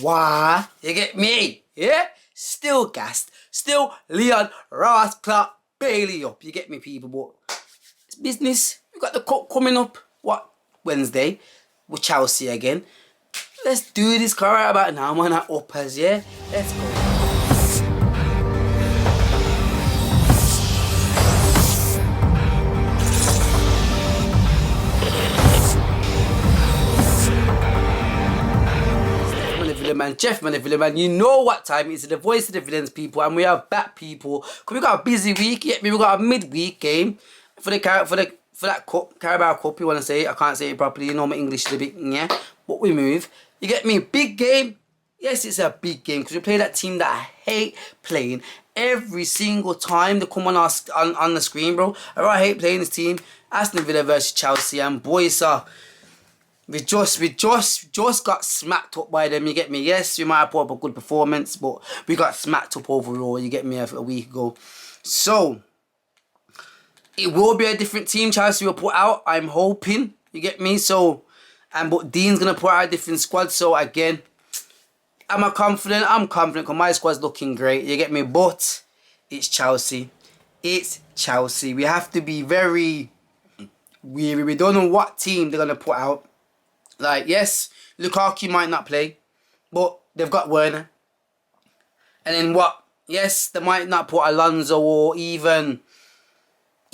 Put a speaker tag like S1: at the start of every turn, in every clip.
S1: Why? You get me? Yeah? Still gassed. Still Leon Ross Clark Bailey up. You get me, people? But it's business. We got the cup coming up. What? Wednesday. With Chelsea again. Let's do this car right about now. Man, at uppers, yeah? Let's go. Man, Jeff man, the villain man, you know what time it is. The voice of the villains, people, and we are back, people. Cause we got a busy week. Yeah, we got a midweek game for that cup, Carabao Cup. You wanna say it? I can't say it properly. You know my English is a bit yeah, but we move. You get me? Big game. Yes, it's a big game because we play that team that I hate playing every single time they come on our on the screen, bro. I hate playing this team. Aston Villa versus Chelsea, and boys are. We just got smacked up by them, you get me? Yes, we might have put up a good performance, but we got smacked up overall, you get me, a week ago. So, it will be a different team Chelsea will put out, I'm hoping, you get me? So, but Dean's going to put out a different squad, so again, I'm confident because my squad's looking great, you get me? But, it's Chelsea. It's Chelsea. We have to be very weary. We don't know what team they're going to put out. Like, yes, Lukaku might not play, but they've got Werner. And then what? Yes, they might not put Alonso or even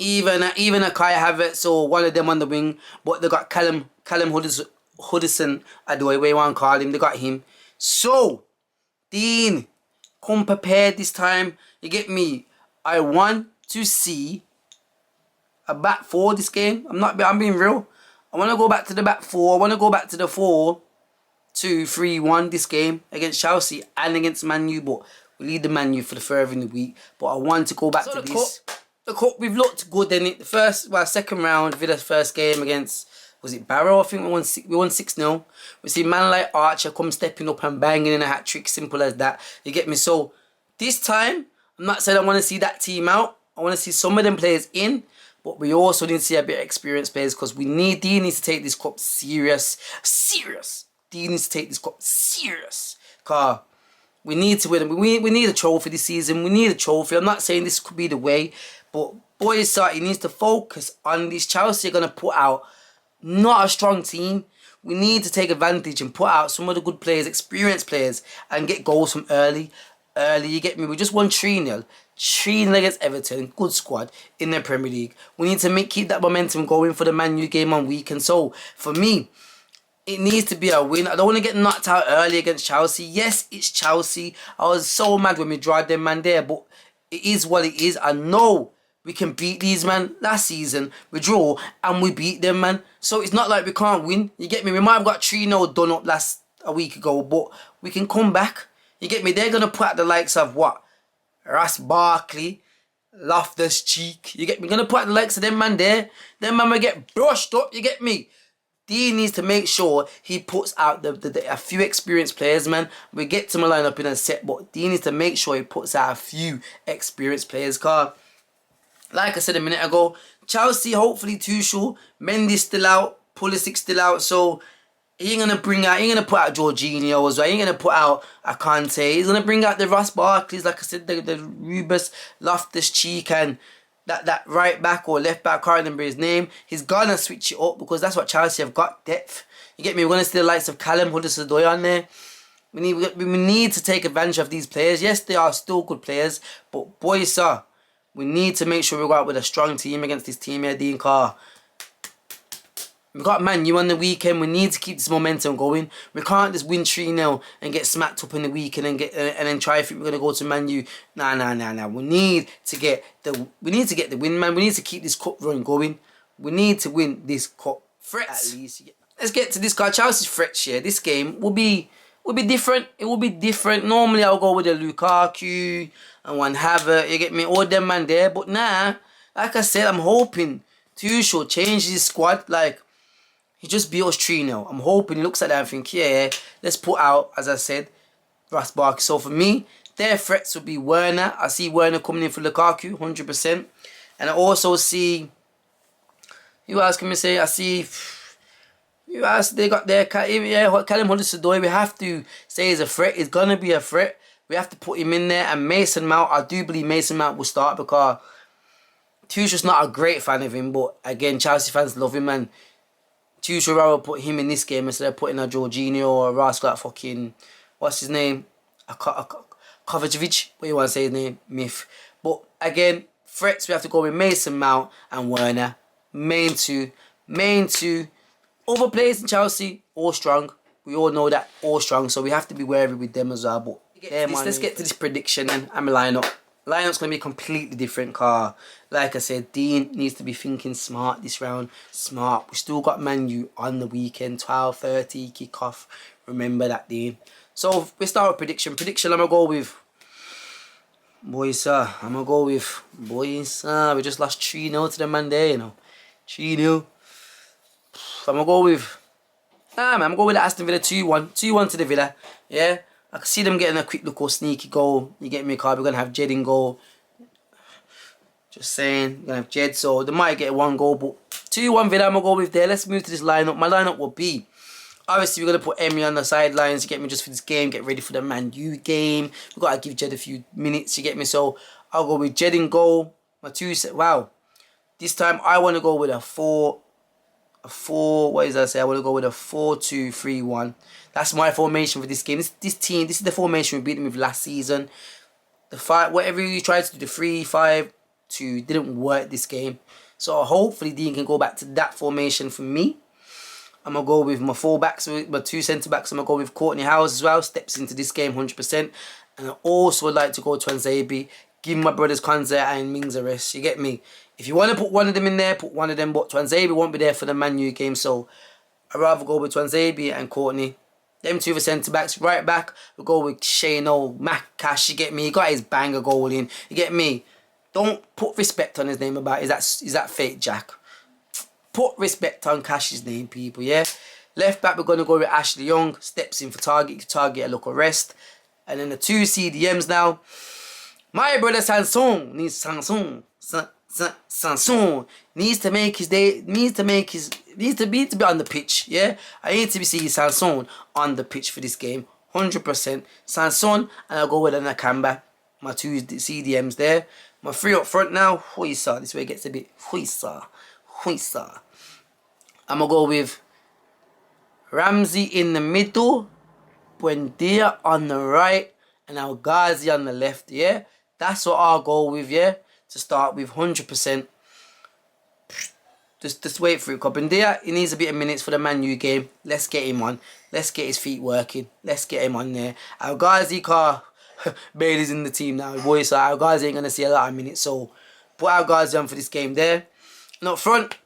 S1: a Kai Havertz or one of them on the wing, but they got Callum Hudson, the way you want to call him, they got him. So, Dean, come prepared this time. You get me? I want to see a back four this game. I'm being real. I want to go back to the back four. I want to go back to the 4-2-3-1 this game against Chelsea and against Man U. But we lead the Man U for the further in the week. But I want to go back to this. The cup, we've looked good in it. Second round, Villa's first game against, was it Barrow? I think we won 6-0. We see man like Archer come stepping up and banging in a hat-trick. Simple as that. You get me? So, this time, I'm not saying I want to see that team out. I want to see some of them players in. But we also need to see a bit of experienced players because Dean needs to take this cup serious. Dean needs to take this cup serious. Because we need to win. We need a trophy this season. We need a trophy. I'm not saying this could be the way. But boys, he needs to focus on this. Chelsea are going to put out not a strong team. We need to take advantage and put out some of the good players, experienced players, and get goals from early. You get me? We just won 3-0. 3-0 against Everton, good squad in the Premier League. We need to keep that momentum going for the Man U game on weekend. So, for me, it needs to be a win. I don't want to get knocked out early against Chelsea. Yes, it's Chelsea. I was so mad when we drive them man there, but it is what it is. I know we can beat these man. Last season, we draw and we beat them, man. So, it's not like we can't win. You get me? We might have got 3-0 done up a week ago, but we can come back. You get me? They're going to put out the likes of what? Ross Barkley, Loftus-Cheek. You get me? Gonna put the likes of them man there. Them man will get brushed up. You get me? Dean needs to make sure he puts out a few experienced players, man. We get to line up in a set, but Dean needs to make sure he puts out a few experienced players. Cause, like I said a minute ago, Chelsea hopefully Tuchel, Mendy's still out, Pulisic still out, so. He ain't gonna put out Jorginho as well. He ain't gonna put out a Kante. He's gonna bring out the Ross Barkleys, like I said, the Rubus, Loftus-Cheek, and that right back or left back, I can't remember his name. He's gonna switch it up because that's what Chelsea have got, depth. You get me? We're gonna see the likes of Callum Hudson-Odoi on there. We need to take advantage of these players. Yes, they are still good players, but boys, sir, we need to make sure we go out with a strong team against this team here, Dean Carr. We got Man U on the weekend. We need to keep this momentum going. We can't just win 3-0 and get smacked up in the weekend and then try to think we're gonna go to Man U. Nah. We need to get the win, man. We need to keep this cup run going. We need to win this cup. Threats. At least. Let's get to this guy. Chelsea's threats here. This game will be different. It will be different. Normally I'll go with the Lukaku and one Havertz. You get me? All them man there. But nah, like I said, I'm hoping Tuchel change his squad. Like. He just beat us 3-0. I'm hoping he looks at that and think, yeah, let's put out, as I said, Ross Barkley. So for me, their threats would be Werner. I see Werner coming in for Lukaku, 100%. And I also see, who else can we say? I see As they got their Callum Hudson-Odoi, we have to say he's a threat. He's gonna be a threat. We have to put him in there. And Mason Mount, I do believe Mason Mount will start because Tuchel's not a great fan of him, but again, Chelsea fans love him, and Tuchel rather put him in this game instead of putting a Jorginho or a rascal like fucking, what's his name? Kovacevic, what you want to say his name? Myth. But again, threats, we have to go with Mason Mount and Werner. Main two. Other players in Chelsea, all strong. We all know that, all strong, so we have to be wary with them as well. But let's get to this prediction and I'm a lineup. Lineup's going to be completely different, car. Like I said, Dean needs to be thinking smart this round. Smart. We still got Man U on the weekend, 12:30 kickoff. Remember that, Dean. So we start with prediction. Prediction, I'm going to go with boys, I'm going to go with boys. We just lost 3-0 to the man there, you know. 3-0. I'm going to go with I'm going to go with the Aston Villa 2-1. 2-1 to the Villa. Yeah. I can see them getting a quick look or sneaky goal. You get me, car. We're going to have Jed in goal. Just saying. We're going to have Jed, so they might get one goal. But 2-1 Villa, I'm going to go with there. Let's move to this lineup. My lineup will be, obviously, we're going to put Emery on the sidelines. You get me, just for this game. Get ready for the Man U game. We've got to give Jed a few minutes. You get me? So I'll go with Jed in goal. My wow. This time, I want to go with a 4, what is that say? I want to go with a 4-2-3-1. That's my formation for this game. This team, this is the formation we beat them with last season. Whatever you tried to do, the 3-5-2 didn't work this game. So hopefully Dean can go back to that formation for me. I'm going to go with my full-backs, my 2 centre-backs. I'm going to go with Courtney Howes as well. Steps into this game 100%. And I also would like to go to Tuanzebe. Give my brothers Konza and Mings a rest. You get me? If you want to put one of them in there, put one of them. But Tuanzebe won't be there for the Man U game. So I'd rather go with Tuanzebe and Courtney. Them 2 for centre-backs. Right back, we'll go with Shane Macash. You get me? He got his banger goal in. You get me? Don't put respect on his name about it. Is that fake Jack? Put respect on Cash's name, people, yeah? Left back, we're going to go with Ashley Young. Steps in for Target. Target a look of rest. And then the 2 CDMs now. My brother SANSON needs SANSON needs to make his day. Needs to be on the pitch. Yeah, I need to be seeing SANSON on the pitch for this game. 100%. SANSON, and I'll go with an Nakamba. My 2 CDMs there. My 3 up front now. Huisa. This way it gets a bit Huisa. I'm gonna go with Ramsey in the middle, Buendia on the right, and Al Ghazi on the left. Yeah. That's what I'll go with, yeah, to start with, 100%. Just wait for it. Buendia, he needs a bit of minutes for the Man U game. Let's get him on. Let's get his feet working. Let's get him on there. Al Ghazi, Bailey's in the team now, boys, so Al Ghazi ain't going to see a lot of minutes, so put Al Ghazi on for this game there. And up front,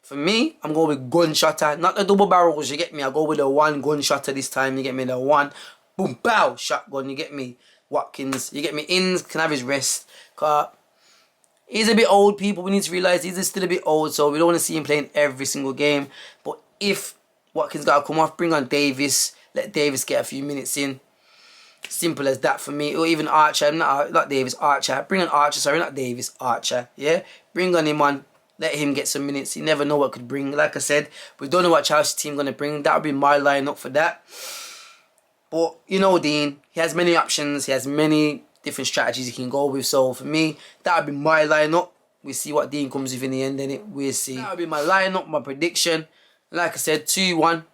S1: for me, I'm going with gunshotter. Not the double barrels, you get me? I'll go with the 1 gunshotter this time, you get me? The 1, boom, bow, shotgun, you get me? Watkins, you get me? Inns can have his rest. Cause he's a bit old, people. We need to realise he's still a bit old, so we don't want to see him playing every single game. But if Watkins got to come off, bring on Davis. Let Davis get a few minutes in. Simple as that for me. Or even Archer, not Davis, Archer. Bring on Archer, sorry, not Davis, Archer. Yeah, bring on him on. Let him get some minutes. You never know what could bring. Like I said, we don't know what Chelsea team gonna bring. That would be my lineup for that. But, you know, Dean, he has many options. He has many different strategies he can go with. So, for me, that would be my lineup. We'll see what Dean comes with in the end, innit? We'll see. That would be my lineup, my prediction. Like I said, 2-1.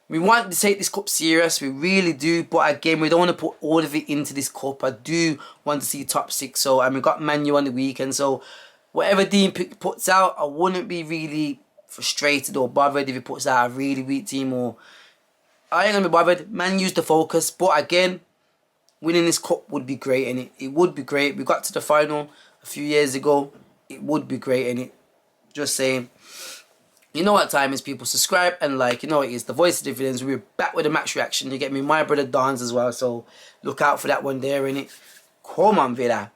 S1: We want to take this cup serious. We really do. But, again, we don't want to put all of it into this cup. I do want to see top 6. So, and we got Man U on the weekend. So, whatever Dean puts out, I wouldn't be really frustrated or bothered if he puts out a really weak team or... I ain't gonna be bothered. Man, use the focus. But again, winning this cup would be great, innit? It would be great. We got to the final a few years ago. It would be great, innit? Just saying. You know what time is, people. Subscribe and like. You know what it is. The Voice of Dividends. We're back with a match reaction. You get me? My brother Don's as well. So look out for that one there, innit? Come on, Villa.